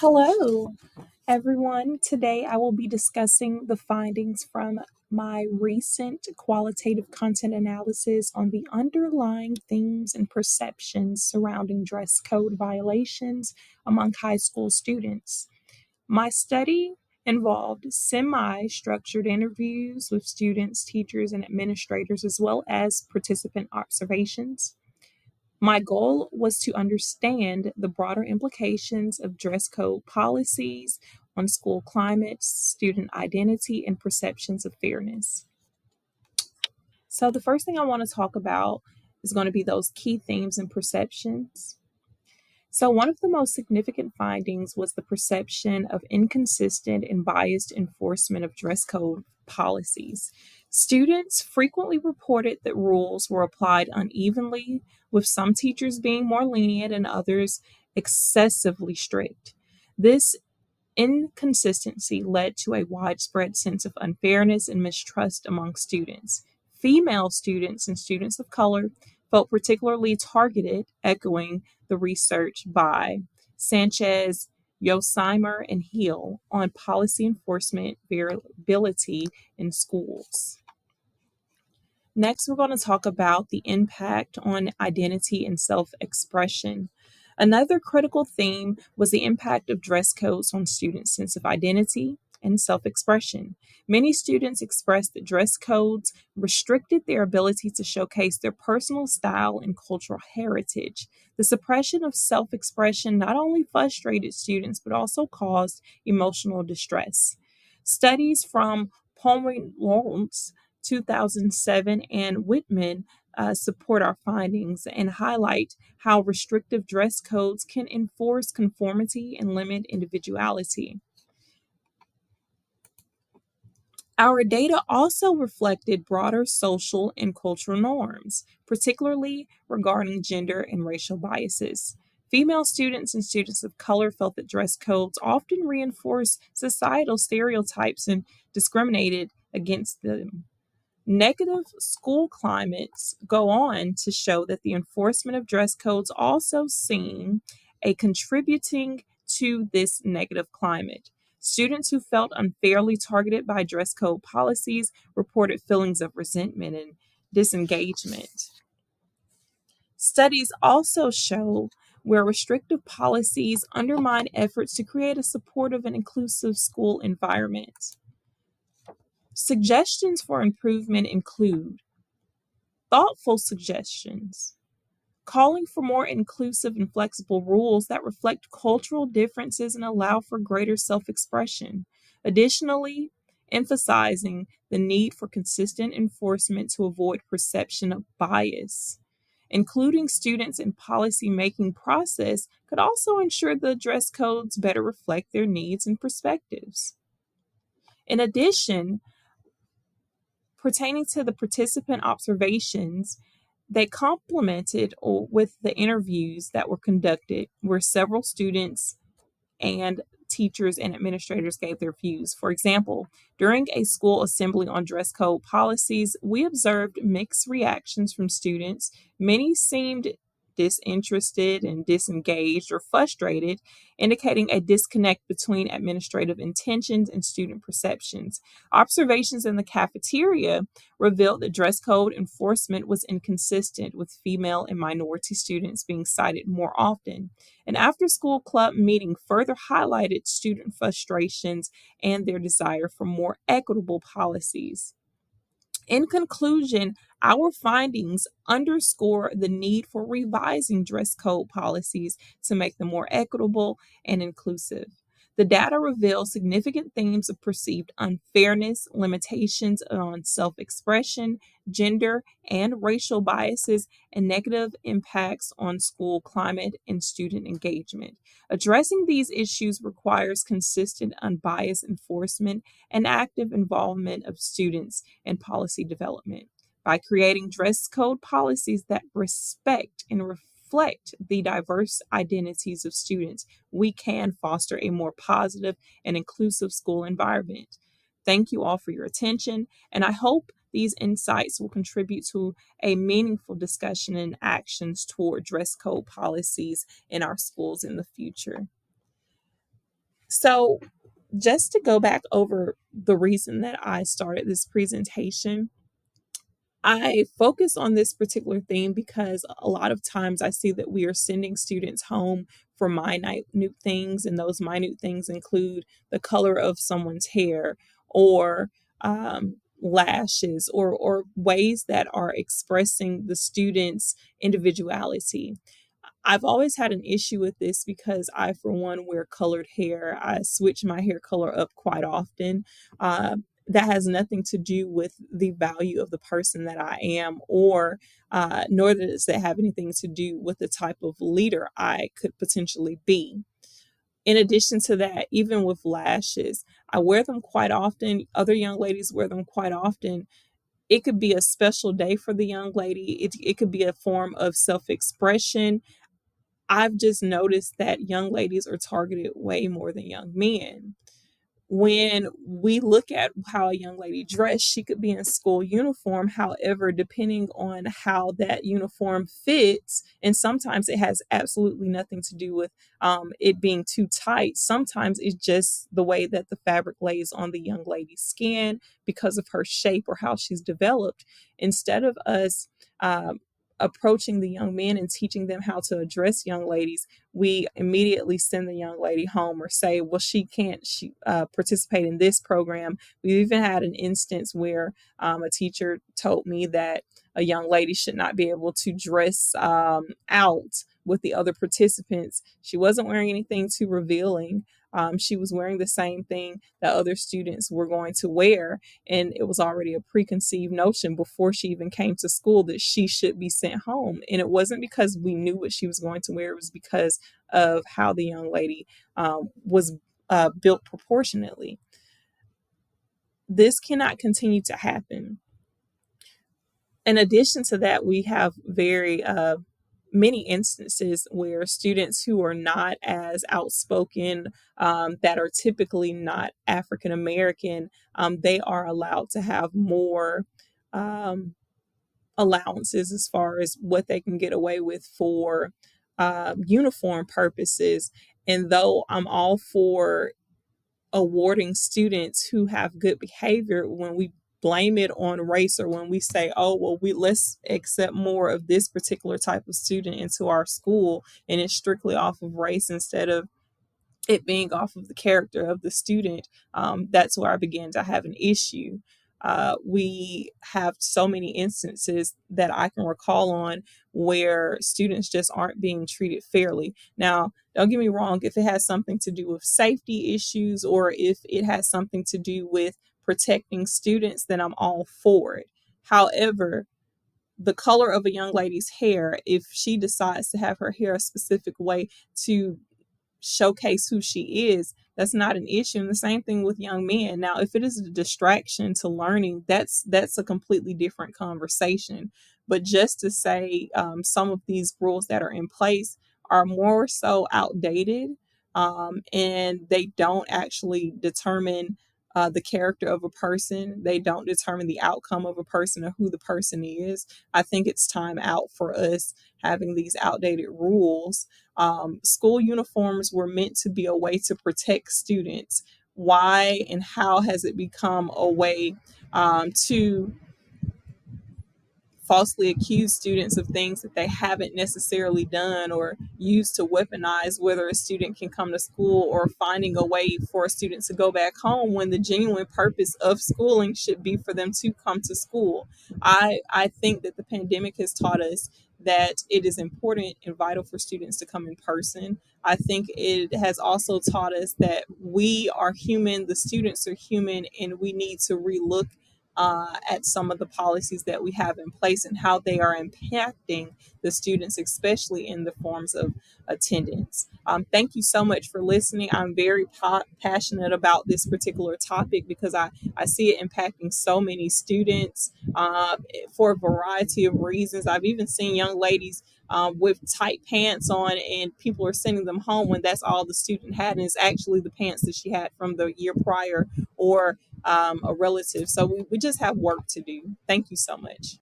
Hello, everyone. Today I will be discussing the findings from my recent qualitative content analysis on the underlying themes and perceptions surrounding dress code violations among high school students. My study involved semi structured interviews with students, teachers, and administrators, as well as participant observations. My goal was to understand the broader implications of dress code policies on school climate, student identity, and perceptions of fairness. So, the first thing I want to talk about is going to be those key themes and perceptions. So, one of the most significant findings was the perception of inconsistent and biased enforcement of dress code policies. Students frequently reported that rules were applied unevenly, with some teachers being more lenient and others excessively strict. This inconsistency led to a widespread sense of unfairness and mistrust among students. Female students and students of color felt particularly targeted, echoing the research by Sanchez, Yosimer, and Hill on policy enforcement variability in schools. Next, we're going to talk about the impact on identity and self expression. Another critical theme was the impact of dress codes on students' sense of identity and self expression. Many students expressed that dress codes restricted their ability to showcase their personal style and cultural heritage. The suppression of self expression not only frustrated students but also caused emotional distress. Studies from Palmer Lawrence 2007 and Whitman support our findings and highlight how restrictive dress codes can enforce conformity and limit individuality. Our data also reflected broader social and cultural norms, particularly regarding gender and racial biases. Female students and students of color felt that dress codes often reinforce societal stereotypes and discriminated against them. Negative school climates go on to show that the enforcement of dress codes also seem a contributing to this negative climate. Students who felt unfairly targeted by dress code policies reported feelings of resentment and disengagement. Studies also show where restrictive policies undermine efforts to create a supportive and inclusive school environment. Suggestions for improvement include thoughtful suggestions, calling for more inclusive and flexible rules that reflect cultural differences and allow for greater self expression. Additionally, emphasizing the need for consistent enforcement to avoid perception of bias. Including students in policy making process could also ensure the dress codes better reflect their needs and perspectives. In addition, pertaining to the participant observations, they complemented with the interviews that were conducted, where several students and teachers and administrators gave their views. For example, during a school assembly on dress code policies, we observed mixed reactions from students. Many seemed disinterested and disengaged or frustrated, indicating a disconnect between administrative intentions and student perceptions. Observations in the cafeteria revealed that dress code enforcement was inconsistent, with female and minority students being cited more often. An after school club meeting further highlighted student frustrations and their desire for more equitable policies. In conclusion, our findings underscore the need for revising dress code policies to make them more equitable and inclusive. The data reveals significant themes of perceived unfairness, limitations on self expression, gender and racial biases, and negative impacts on school climate and student engagement. Addressing these issues requires consistent, unbiased enforcement and active involvement of students in policy development. By creating dress code policies that respect and reflect the diverse identities of students, we can foster a more positive and inclusive school environment. Thank you all for your attention, and I hope these insights will contribute to a meaningful discussion and actions toward dress code policies in our schools in the future. So, just to go back over the reason that I started this presentation, I focus on this particular theme because a lot of times I see that we are sending students home for minute things, and those minute things include the color of someone's hair or lashes or ways that are expressing the student's individuality. I've always had an issue with this because I, for one, wear colored hair. I switch my hair color up quite often. That has nothing to do with the value of the person that I am, or nor does it have anything to do with the type of leader I could potentially be. In addition to that, even with lashes, I wear them quite often. Other young ladies wear them quite often. It could be a special day for the young lady. It could be a form of self expression. I've just noticed that young ladies are targeted way more than young men. When we look at how a young lady dressed, she could be in school uniform. However, depending on how that uniform fits, and sometimes it has absolutely nothing to do with it being too tight. Sometimes it's just the way that the fabric lays on the young lady's skin because of her shape or how she's developed. Instead of us approaching the young men and teaching them how to address young ladies, we immediately send the young lady home or say, well, she can't participate in this program. We've even had an instance where a teacher told me that a young lady should not be able to dress out with the other participants. She wasn't wearing anything too revealing. She was wearing the same thing that other students were going to wear, and it was already a preconceived notion before she even came to school that she should be sent home. And it wasn't because we knew what she was going to wear, it was because of how the young lady was built proportionately. This cannot continue to happen. In addition to that, we have very many instances where students who are not as outspoken, that are typically not African American, they are allowed to have more um, allowances as far as what they can get away with for uniform purposes. And though I'm all for awarding students who have good behavior, when we blame it on race, or when we say, oh well, we let's accept more of this particular type of student into our school, and it's strictly off of race instead of it being off of the character of the student, that's where I began to have an issue. We have so many instances that I can recall on where students just aren't being treated fairly. Now, don't get me wrong, if it has something to do with safety issues or if it has something to do with protecting students, then I'm all for it. However, the color of a young lady's hair, if she decides to have her hair a specific way to showcase who she is, that's not an issue. And the same thing with young men. Now, if it is a distraction to learning, that's a completely different conversation. But just to say some of these rules that are in place are more so outdated, and they don't actually determine the character of a person. They don't determine the outcome of a person or who the person is. I think it's time out for us having these outdated rules. School uniforms were meant to be a way to protect students. Why and how has it become a way to falsely accuse students of things that they haven't necessarily done, or use to weaponize whether a student can come to school, or finding a way for a student to go back home when the genuine purpose of schooling should be for them to come to school? I think that the pandemic has taught us that it is important and vital for students to come in person. I think it has also taught us that we are human, the students are human, and we need to relook at some of the policies that we have in place and how they are impacting the students, especially in the forms of attendance. Thank you so much for listening. I'm very passionate about this particular topic because I see it impacting so many students for a variety of reasons. I've even seen young ladies with tight pants on, and people are sending them home when that's all the student had, and it's actually the pants that she had from the year prior, or a relative. So we just have work to do. Thank you so much.